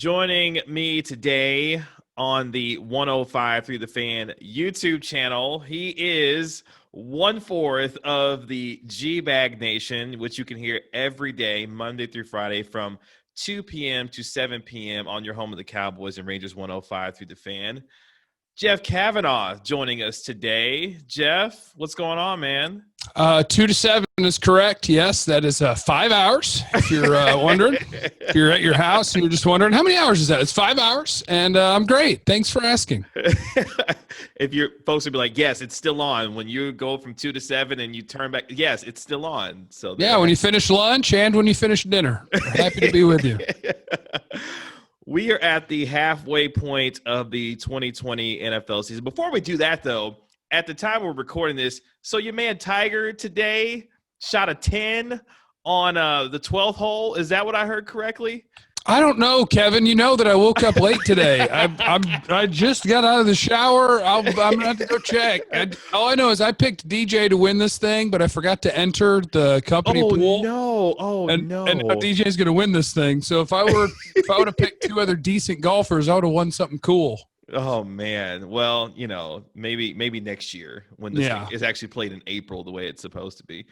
Joining me today on the 105 Through the Fan YouTube channel, he is 1/4 of the GBAG Nation, which you can hear every day, Monday through Friday, from 2 p.m. to 7 p.m. on your home of the Cowboys and Rangers 105 Through the Fan. Jeff Cavanaugh joining us today. Jeff, what's going on, man? 2 to 7 is correct. Yes, that is 5 hours. If you're wondering, if you're at your house and you're just wondering, how many hours is that? It's 5 hours, and I'm great. Thanks for asking. If you're folks would be like, yes, it's still on. When you go from 2 to 7 and you turn back, yes, it's still on. So yeah, when you finish lunch and when you finish dinner, we're happy to be with you. We are at the halfway point of the 2020 NFL season. Before we do that, though, at the time we're recording this, so your man Tiger today shot a 10 on the 12th hole. Is that what I heard correctly? I don't know, Kevin. You know that I woke up late today. I just got out of the shower. I'm gonna have to go check. All I know is I picked DJ to win this thing, but I forgot to enter the company pool. No! And no! And now DJ's gonna win this thing. So if I would have picked two other decent golfers, I would have won something cool. Oh man! Well, maybe next year when this thing is actually played in April the way it's supposed to be.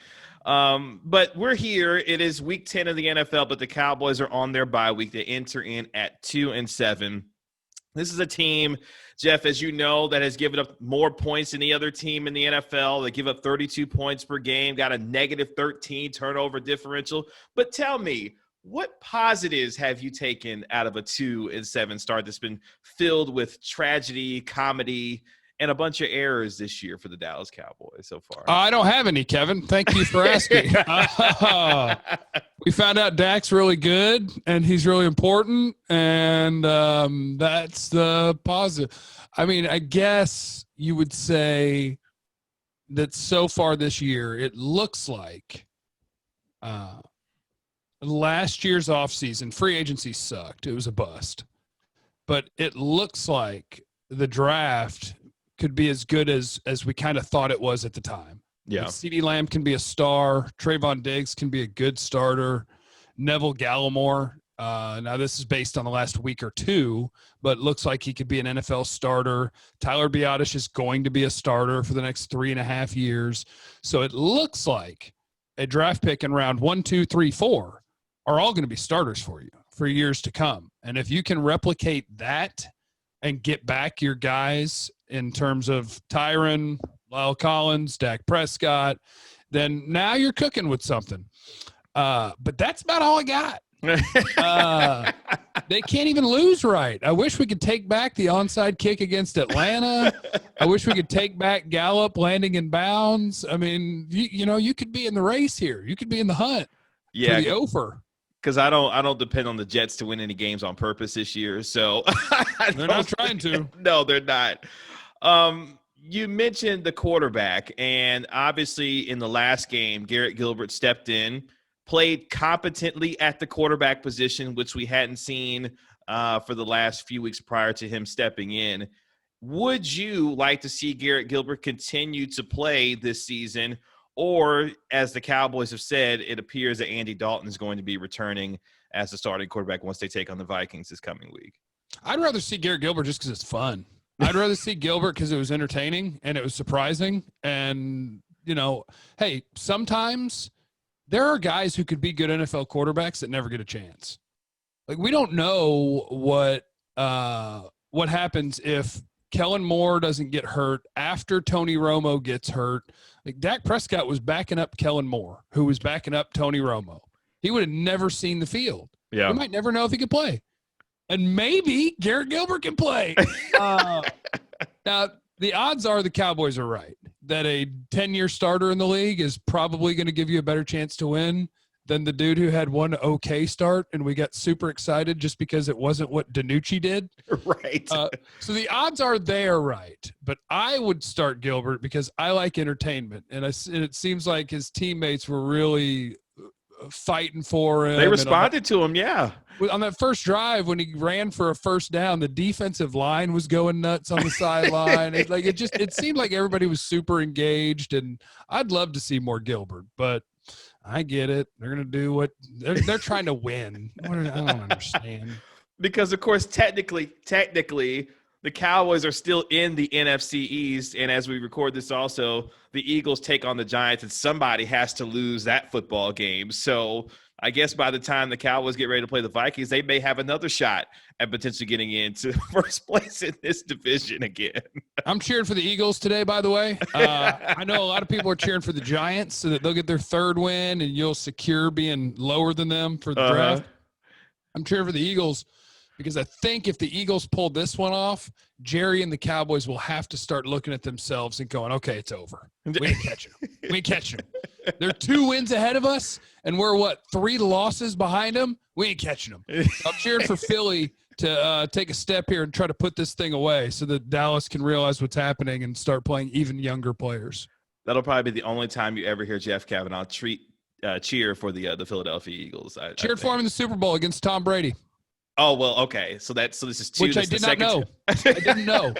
But we're here. It is week 10 of the NFL, but the Cowboys are on their bye week. They enter in at 2-7. This is a team, Jeff, as you know, that has given up more points than any other team in the NFL. They give up 32 points per game, got a negative 13 turnover differential. But tell me, what positives have you taken out of a 2-7 start that's been filled with tragedy, comedy, and a bunch of errors this year for the Dallas Cowboys so far? I don't have any, Kevin. Thank you for asking. We found out Dak's really good, and he's really important, and that's the positive. I mean, I guess you would say that so far this year, it looks like last year's offseason, free agency sucked. It was a bust. But it looks like the draft could be as good as we kind of thought it was at the time. Yeah. Like CeeDee Lamb can be a star. Trayvon Diggs can be a good starter. Neville Gallimore. Now, this is based on the last week or two, but it looks like he could be an NFL starter. Tyler Biadasz is going to be a starter for the next 3.5 years. So it looks like a draft pick in round 1, 2, 3, 4 are all going to be starters for you for years to come. And if you can replicate that and get back your guys in terms of Tyron, Lyle Collins, Dak Prescott, then now you're cooking with something. But that's about all I got. They can't even lose right. I wish we could take back the onside kick against Atlanta. I wish we could take back Gallup landing in bounds. I mean, you could be in the race here. You could be in the hunt for the offer. Because I don't depend on the Jets to win any games on purpose this year. So they're not trying to. No, they're not. You mentioned the quarterback, and obviously in the last game, Garrett Gilbert stepped in, played competently at the quarterback position, which we hadn't seen for the last few weeks prior to him stepping in. Would you like to see Garrett Gilbert continue to play this season? Or, as the Cowboys have said, it appears that Andy Dalton is going to be returning as the starting quarterback once they take on the Vikings this coming week. I'd rather see Garrett Gilbert just because it's fun. I'd rather see Gilbert because it was entertaining and it was surprising. And, hey, sometimes there are guys who could be good NFL quarterbacks that never get a chance. Like, we don't know what happens if Kellen Moore doesn't get hurt after Tony Romo gets hurt. Like, Dak Prescott was backing up Kellen Moore, who was backing up Tony Romo. He would have never seen the field. Yeah. We might never know if he could play. And maybe Garrett Gilbert can play. Now, the odds are the Cowboys are right, that a 10-year starter in the league is probably going to give you a better chance to win than the dude who had one okay start, and we got super excited just because it wasn't what DiNucci did. Right. So the odds are there, right? But I would start Gilbert because I like entertainment, and it seems like his teammates were really fighting for him. They responded to him, yeah. On that first drive, when he ran for a first down, the defensive line was going nuts on the sideline. It seemed like everybody was super engaged, and I'd love to see more Gilbert, but I get it. They're going to do what they're trying to win. I don't understand. Because of course, technically, the Cowboys are still in the NFC East, and as we record this, also the Eagles take on the Giants, and somebody has to lose that football game. So I guess by the time the Cowboys get ready to play the Vikings, they may have another shot at potentially getting into first place in this division again. I'm cheering for the Eagles today, by the way. I know a lot of people are cheering for the Giants so that they'll get their third win and you'll secure being lower than them for the draft. I'm cheering for the Eagles because I think if the Eagles pull this one off, Jerry and the Cowboys will have to start looking at themselves and going, okay, it's over. We ain't catching them. We ain't catching them. They're 2 wins ahead of us, and we're, 3 losses behind them? We ain't catching them. I'm cheering for Philly to take a step here and try to put this thing away so that Dallas can realize what's happening and start playing even younger players. That'll probably be the only time you ever hear Jeff Cavanaugh cheer for the Philadelphia Eagles. Cheered for him in the Super Bowl against Tom Brady. Oh, well, okay. So this is 2. Which I did not know. I didn't know.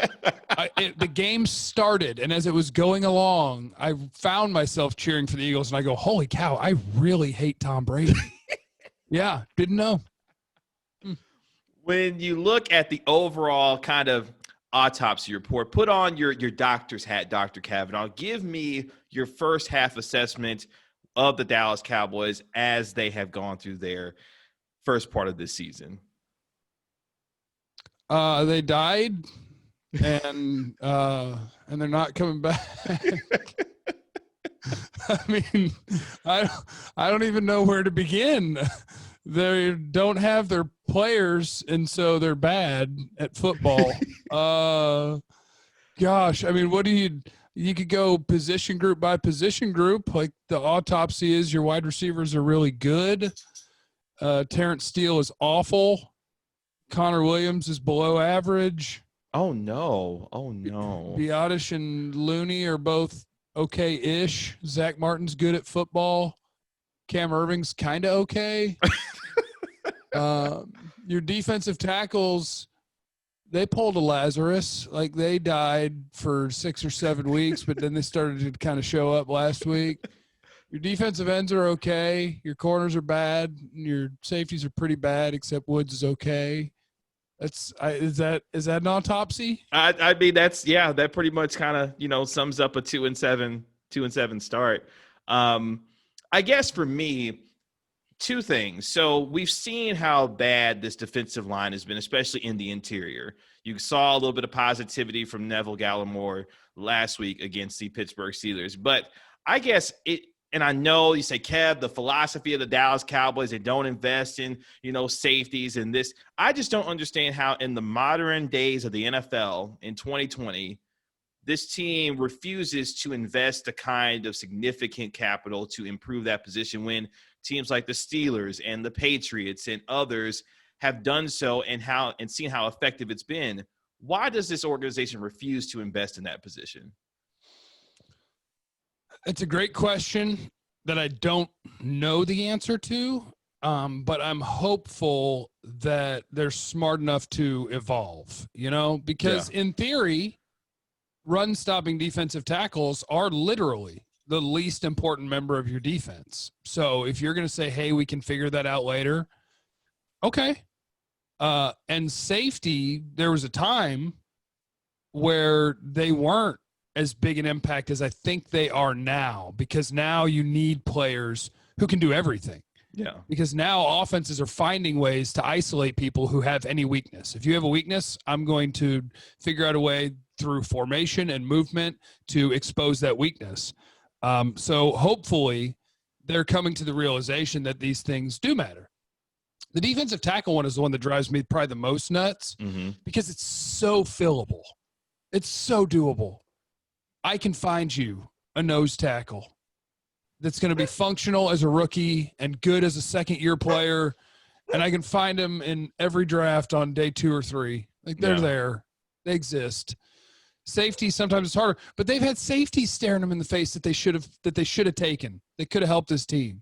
The game started, and as it was going along, I found myself cheering for the Eagles, and I go, holy cow, I really hate Tom Brady. Yeah, didn't know. When you look at the overall kind of autopsy report, put on your doctor's hat, Dr. Cavanaugh. Give me your first half assessment of the Dallas Cowboys as they have gone through their first part of this season. They died, and they're not coming back. I mean, I don't even know where to begin. They don't have their players, and so they're bad at football. Gosh, I mean, what do you could go position group by position group. Like the autopsy is your wide receivers are really good. Terrence Steele is awful. Connor Williams is below average. Oh, no. Biotish and Looney are both okay-ish. Zach Martin's good at football. Cam Irving's kind of okay. Your defensive tackles, they pulled a Lazarus. Like, they died for 6 or 7 weeks, but then they started to kind of show up last week. Your defensive ends are okay. Your corners are bad. Your safeties are pretty bad, except Woods is okay. Is that an autopsy? I mean, that pretty much kind of, sums up a 2-7 start. I guess for me, 2 things. So we've seen how bad this defensive line has been, especially in the interior. You saw a little bit of positivity from Neville Gallimore last week against the Pittsburgh Steelers. But I guess and I know you say, Kev, the philosophy of the Dallas Cowboys, they don't invest in, safeties and this. I just don't understand how in the modern days of the NFL in 2020, this team refuses to invest the kind of significant capital to improve that position when teams like the Steelers and the Patriots and others have done so and seen how effective it's been. Why does this organization refuse to invest in that position? It's a great question that I don't know the answer to, but I'm hopeful that they're smart enough to evolve, because in theory, run-stopping defensive tackles are literally the least important member of your defense. So if you're going to say, hey, we can figure that out later, okay. And safety, there was a time where they weren't as big an impact as I think they are now, because now you need players who can do everything. Yeah. Because now offenses are finding ways to isolate people who have any weakness. If you have a weakness, I'm going to figure out a way through formation and movement to expose that weakness. So hopefully they're coming to the realization that these things do matter. The defensive tackle one is the one that drives me probably the most nuts because it's so fillable. It's so doable. I can find you a nose tackle that's going to be functional as a rookie and good as a second-year player, and I can find them in every draft on day 2 or 3. Like, they're there. They exist. Safety, sometimes it's harder, but they've had safeties staring them in the face that they should have taken. They could have helped this team.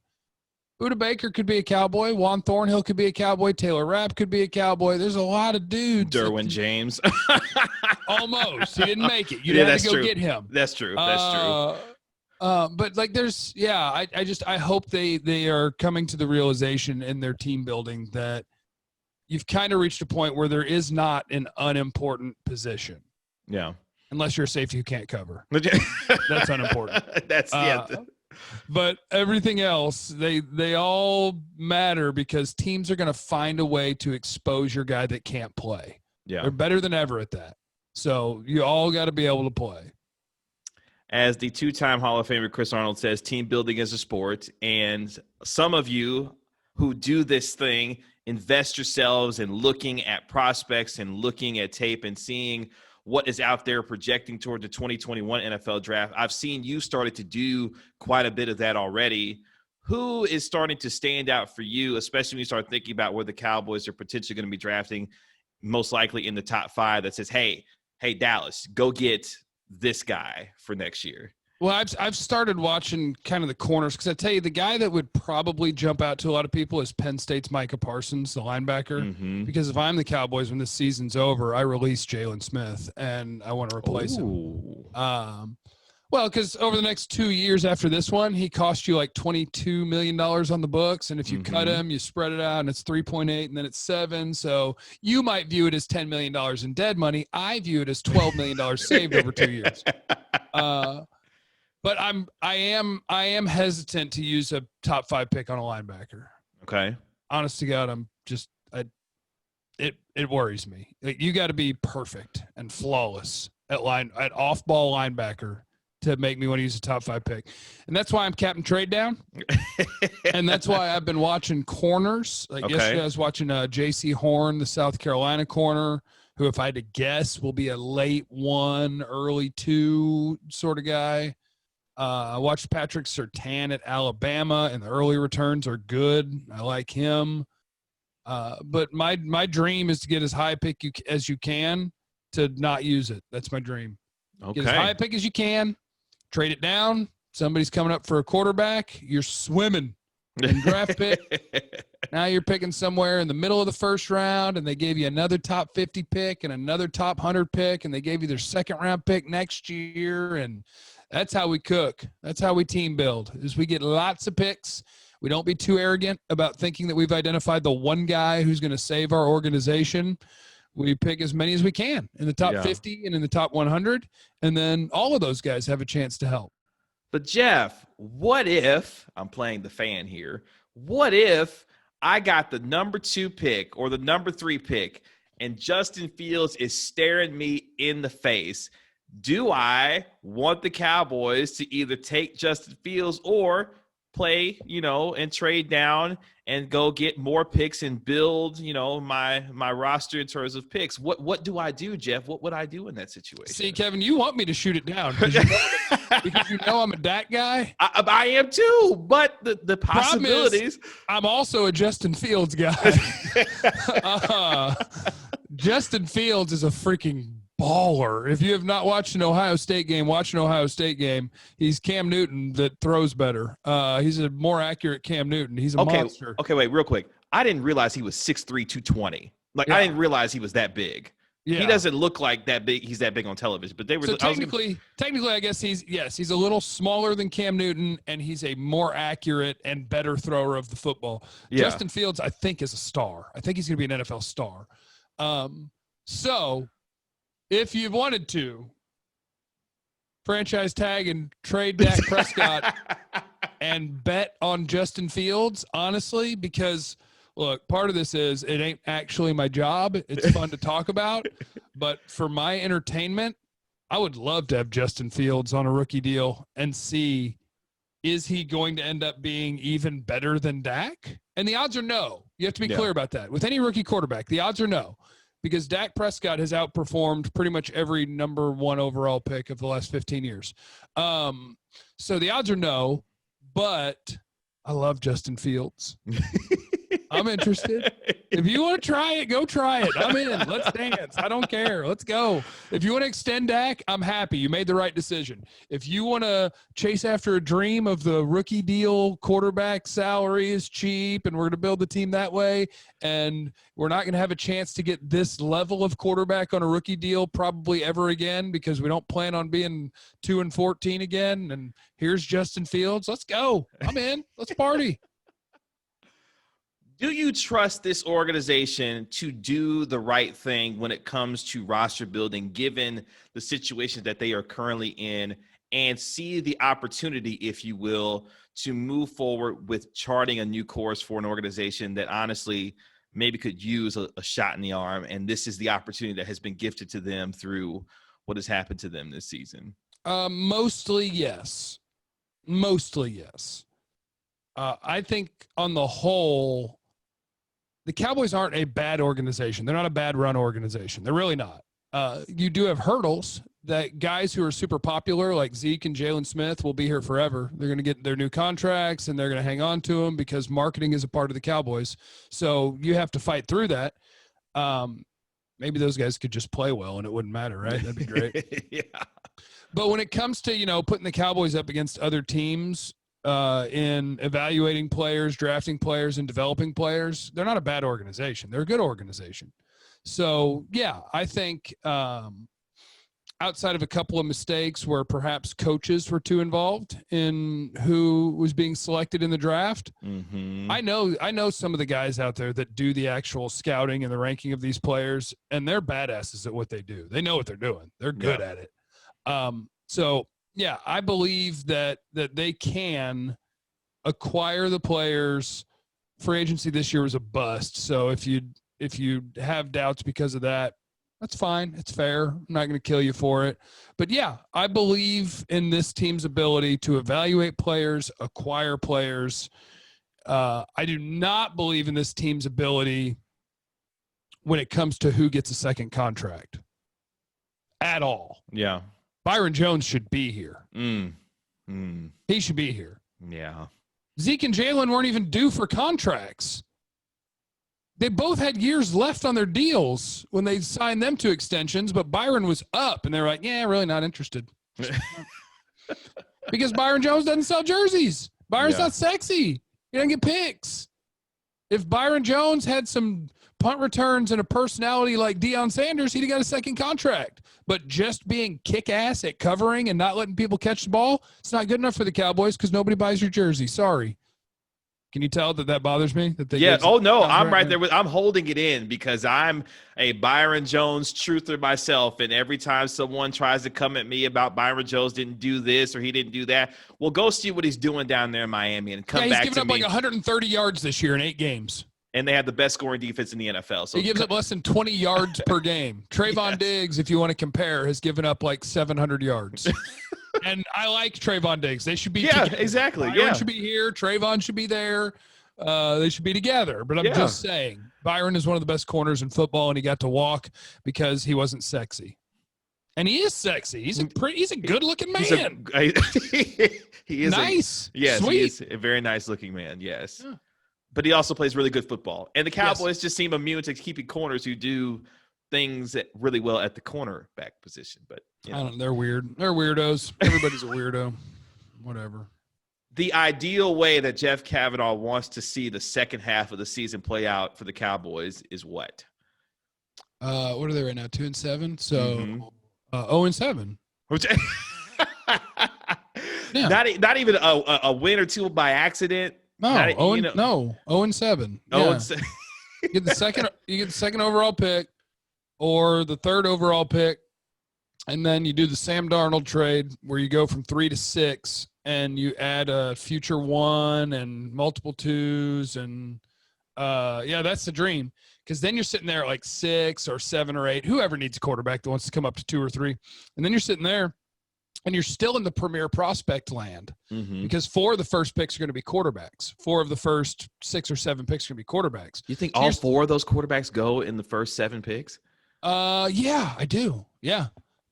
Buda Baker could be a Cowboy. Juan Thornhill could be a Cowboy. Taylor Rapp could be a Cowboy. There's a lot of dudes. Derwin James. Almost. He didn't make it. You had to go get him. That's true. But like I hope they are coming to the realization in their team building that you've kind of reached a point where there is not an unimportant position. Yeah. Unless you're a safety who can't cover. That's unimportant. But everything else, they all matter because teams are going to find a way to expose your guy that can't play. Yeah. They're better than ever at that. So you all got to be able to play. As the two-time Hall of Famer Chris Arnold says, team building is a sport. And some of you who do this thing invest yourselves in looking at prospects and looking at tape and seeing what is out there projecting toward the 2021 NFL draft. I've seen you started to do quite a bit of that already. Who is starting to stand out for you, especially when you start thinking about where the Cowboys are potentially going to be drafting, most likely in the top 5, that says, hey, Dallas, go get this guy for next year? Well, I've started watching kind of the corners because I tell you, the guy that would probably jump out to a lot of people is Penn State's Micah Parsons, the linebacker. Mm-hmm. Because if I'm the Cowboys when this season's over, I release Jalen Smith and I want to replace him. Well, because over the next 2 years after this one, he cost you like $22 million on the books. And if you cut him, you spread it out and it's 3.8 and then it's 7. So you might view it as $10 million in dead money. I view it as $12 million saved over 2 years. But I am hesitant to use a top 5 pick on a linebacker. Okay. Honest to God, it worries me. Like, you got to be perfect and flawless at off-ball linebacker to make me want to use a top 5 pick. And that's why I'm capping trade down. And that's why I've been watching corners. Like yesterday I was watching J.C. Horn, the South Carolina corner, who, if I had to guess, will be a late 1, early 2 sort of guy. I watched Patrick Surtain at Alabama, and the early returns are good. I like him. But my dream is to get as high a pick as you can to not use it. That's my dream. Okay. Get as high a pick as you can, trade it down. Somebody's coming up for a quarterback. You're swimming in draft pick. Now you're picking somewhere in the middle of the first round, and they gave you another top 50 pick and another top 100 pick, and they gave you their second round pick next year. And that's how we cook. That's how we team build, is we get lots of picks. We don't be too arrogant about thinking that we've identified the one guy who's going to save our organization. We pick as many as we can in the top 50 and in the top 100, and then all of those guys have a chance to help. But, Jeff, what if – I'm playing the fan here – what if I got the number 2 pick or the number 3 pick and Justin Fields is staring me in the face? Do I want the Cowboys to either take Justin Fields or play, and trade down and go get more picks and build, my roster in terms of picks? What do I do, Jeff? What would I do in that situation? See, Kevin, you want me to shoot it down because you know I'm a Dak guy. I am too, but the possibilities. I'm also a Justin Fields guy. Justin Fields is a freaking baller. If you have not watched an Ohio State game, watch an Ohio State game. He's Cam Newton that throws better. He's a more accurate Cam Newton. He's a monster. Okay, wait, real quick. I didn't realize he was 6'3", 220. Like, I didn't realize he was that big. Yeah. He doesn't look like that big. He's that big on television. But they were. So technically, I guess he's a little smaller than Cam Newton, and he's a more accurate and better thrower of the football. Yeah. Justin Fields, I think, is a star. I think he's going to be an NFL star. So if you wanted to franchise tag and trade Dak Prescott and bet on Justin Fields, honestly, because look, part of this is it ain't actually my job. It's fun to talk about, but for my entertainment, I would love to have Justin Fields on a rookie deal and see, is he going to end up being even better than Dak? And the odds are no. You have to be clear about that. With any rookie quarterback, the odds are no. Because Dak Prescott has outperformed pretty much every number 1 overall pick of the last 15 years. So the odds are no, but I love Justin Fields. I'm interested. If you want to try it, go try it. I'm in. Let's dance. I don't care. Let's go. If you want to extend Dak, I'm happy. You made the right decision. If you want to chase after a dream of the rookie deal, quarterback salary is cheap, and we're going to build the team that way, and we're not going to have a chance to get this level of quarterback on a rookie deal probably ever again because we don't plan on being 2-14 again, and here's Justin Fields. Let's go. I'm in. Let's party. Do you trust this organization to do the right thing when it comes to roster building, given the situation that they are currently in, and see the opportunity, if you will, to move forward with charting a new course for an organization that honestly maybe could use a shot in the arm? And this is the opportunity that has been gifted to them through what has happened to them this season. Mostly yes. Mostly yes. I think on the whole, the Cowboys aren't a bad organization. They're not a bad run organization. They're really not. You do have hurdles that guys who are super popular, like Zeke and Jalen Smith, will be here forever. They're going to get their new contracts, and they're going to hang on to them because marketing is a part of the Cowboys. So you have to fight through that. Maybe those guys could just play well, and it wouldn't matter, right? That'd be great. Yeah. But when it comes to, putting the Cowboys up against other teams, in evaluating players, drafting players, and developing players, they're not a bad organization. They're a good organization. So, yeah, I think outside of a couple of mistakes where perhaps coaches were too involved in who was being selected in the draft, I know some of the guys out there that do the actual scouting and the ranking of these players, and they're badasses at what they do. They know what they're doing. They're good at it. So, yeah, I believe that they can acquire the players. Free agency this year was a bust. So if you have doubts because of that, that's fine. It's fair. I'm not going to kill you for it. But yeah, I believe in this team's ability to evaluate players, acquire players. I do not believe in this team's ability when it comes to who gets a second contract at all. Yeah. Byron Jones should be here. He should be here. Yeah. Zeke and Jalen weren't even due for contracts. They both had years left on their deals when they signed them to extensions, but Byron was up, and they were like, yeah, really not interested. Because Byron Jones doesn't sell jerseys. Byron's not sexy. He doesn't get picks. If Byron Jones had some punt returns and a personality like Deion Sanders, he'd have got a second contract. But just being kick-ass at covering and not letting people catch the ball, it's not good enough for the Cowboys because nobody buys your jersey. Sorry. Can you tell that bothers me? Oh, no, I'm right there. I'm holding it in because I'm a Byron Jones truther myself. And every time someone tries to come at me about Byron Jones didn't do this or he didn't do that, well, go see what he's doing down there in Miami and come back to me. He's given up like 130 yards this year in 8 games. And they have the best scoring defense in the NFL. So he gives up less than 20 yards per game. Trayvon Diggs, if you want to compare, has given up like 700 yards. And I like Trayvon Diggs. They should be together. Exactly. Byron should be here. Trayvon should be there. They should be together. But I'm just saying, Byron is one of the best corners in football, and he got to walk because he wasn't sexy. And he is sexy. He's a good-looking man. He is nice. Yes, sweet. He is a very nice-looking man, yes. Yeah. But he also plays really good football. And the Cowboys just seem immune to keeping corners who do things really well at the cornerback position. But I don't know, they're weird. They're weirdos. Everybody's a weirdo. Whatever. The ideal way that Jeff Cavanaugh wants to see the second half of the season play out for the Cowboys is what? What are they right now? 2-7. So 0-7. Not even a win or two by accident. No, 0-7. Yeah. You get the second overall pick or the third overall pick, and then you do the Sam Darnold trade where you go from 3 to 6, and you add a future 1 and multiple 2s, and that's the dream. Because then you're sitting there at like 6 or 7 or 8, whoever needs a quarterback that wants to come up to 2 or 3, and then you're sitting there. And you're still in the premier prospect land because 4 of the first picks are going to be quarterbacks. 4 of the first 6 or 7 picks are going to be quarterbacks. You think all 4 of those quarterbacks go in the first 7 picks? Yeah, I do. Yeah.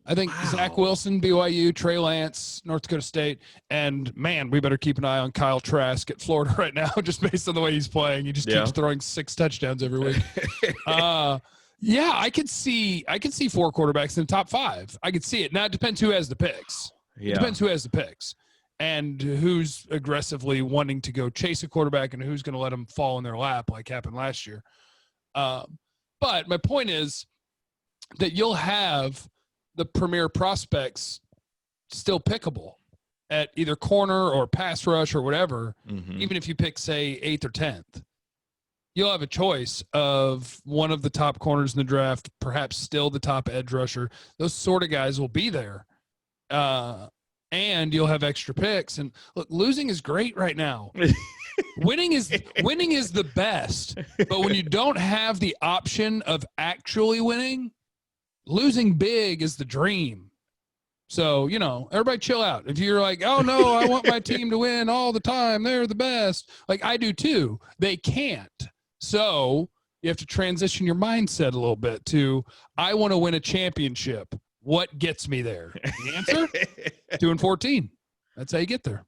I think Zach Wilson, BYU, Trey Lance, North Dakota State, and, man, we better keep an eye on Kyle Trask at Florida right now just based on the way he's playing. He just keeps throwing 6 touchdowns every week. Yeah, I could see 4 quarterbacks in the top 5. I could see it. Now, it depends who has the picks. Yeah. It depends who has the picks and who's aggressively wanting to go chase a quarterback and who's going to let them fall in their lap like happened last year. But my point is that you'll have the premier prospects still pickable at either corner or pass rush or whatever, even if you pick, say, 8th or 10th. you'll have a choice of one of the top corners in the draft, perhaps still the top edge rusher. Those sort of guys will be there. And you'll have extra picks. And look, losing is great right now. Winning is the best. But when you don't have the option of actually winning, losing big is the dream. So, everybody chill out. If you're like, oh, no, I want my team to win all the time, they're the best. Like, I do too. They can't. So you have to transition your mindset a little bit to, I want to win a championship. What gets me there? The answer? 2-14. That's how you get there.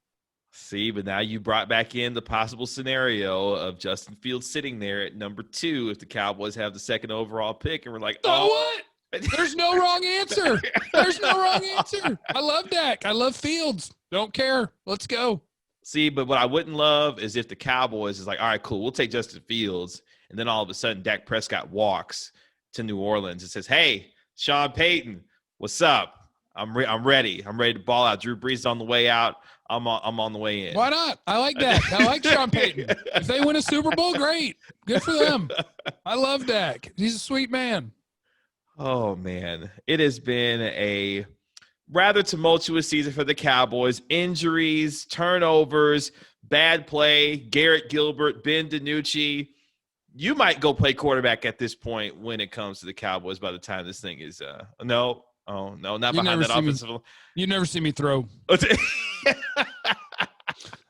See, but now you brought back in the possible scenario of Justin Fields sitting there at number 2 if the Cowboys have the second overall pick, and we're like, oh, what? There's no wrong answer. There's no wrong answer. I love Dak. I love Fields. Don't care. Let's go. See, but what I wouldn't love is if the Cowboys is like, all right, cool, we'll take Justin Fields, and then all of a sudden Dak Prescott walks to New Orleans and says, hey, Sean Payton, what's up? I'm ready. I'm ready to ball out. Drew Brees is on the way out. I'm on the way in. Why not? I like Dak. I like Sean Payton. If they win a Super Bowl, great. Good for them. I love Dak. He's a sweet man. Oh, man. It has been a rather tumultuous season for the Cowboys. Injuries, turnovers, bad play, Garrett Gilbert, Ben DiNucci. You might go play quarterback at this point when it comes to the Cowboys by the time this thing is no. Oh, no, not behind that offensive. You never see me throw.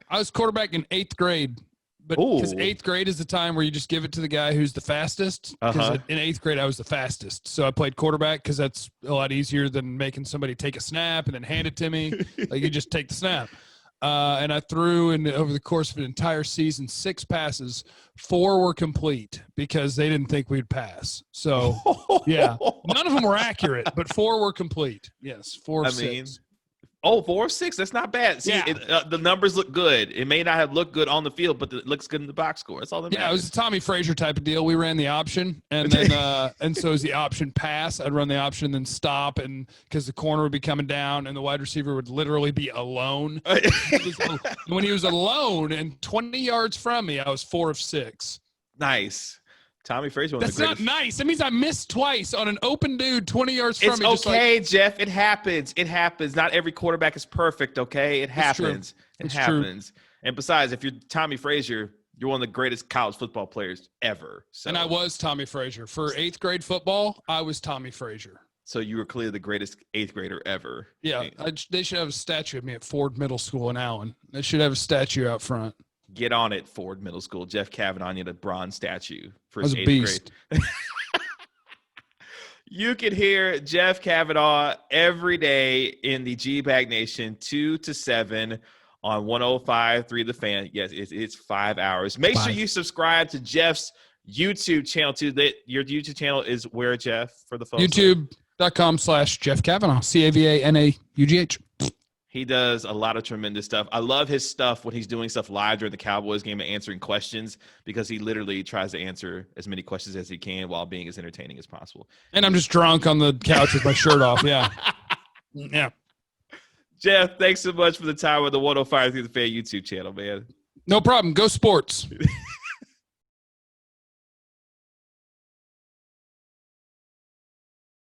I was quarterback in 8th grade. But because 8th grade is the time where you just give it to the guy who's the fastest. Because in 8th grade, I was the fastest. So I played quarterback because that's a lot easier than making somebody take a snap and then hand it to me. Like, you just take the snap. And I threw over the course of an entire season 6 passes. 4 were complete because they didn't think we'd pass. So, yeah. None of them were accurate, but 4 were complete. Yes, 4 of 6. 4 of 6. That's not bad. See, yeah. The numbers look good. It may not have looked good on the field, but it looks good in the box score. That's all that matters. Yeah, it was a Tommy Frazier type of deal. We ran the option, and then and so as the option pass, I'd run the option, then stop, and because the corner would be coming down, and the wide receiver would literally be alone. When he was alone and 20 yards from me, I was 4 of 6. Nice. Tommy Frazier. That's not nice. That means I missed twice on an open dude 20 yards from me. It's okay, Jeff. It happens. It happens. Not every quarterback is perfect, okay? It happens. It happens. True. And besides, if you're Tommy Frazier, you're one of the greatest college football players ever. So. And I was Tommy Frazier. For 8th grade football, I was Tommy Frazier. So you were clearly the greatest 8th grader ever. Yeah. They should have a statue of me at Ford Middle School in Allen. They should have a statue out front. Get on it, Ford Middle School. Jeff Cavanaugh needed a bronze statue for his 8th beast. grade. You can hear Jeff Cavanaugh every day in the GBAG Nation, 2 to 7 on 105.3 The Fan. Yes, it's 5 hours. Make sure you subscribe to Jeff's YouTube channel, too. Your YouTube channel is where, Jeff, for the folks? YouTube.com/Jeff Cavanaugh, CAVANAUGH. He does a lot of tremendous stuff. I love his stuff when he's doing stuff live during the Cowboys game and answering questions, because he literally tries to answer as many questions as he can while being as entertaining as possible. And I'm just drunk on the couch with my shirt off. Yeah. Yeah. Jeff, thanks so much for the time with the 105 Through the Fan YouTube channel, man. No problem. Go sports.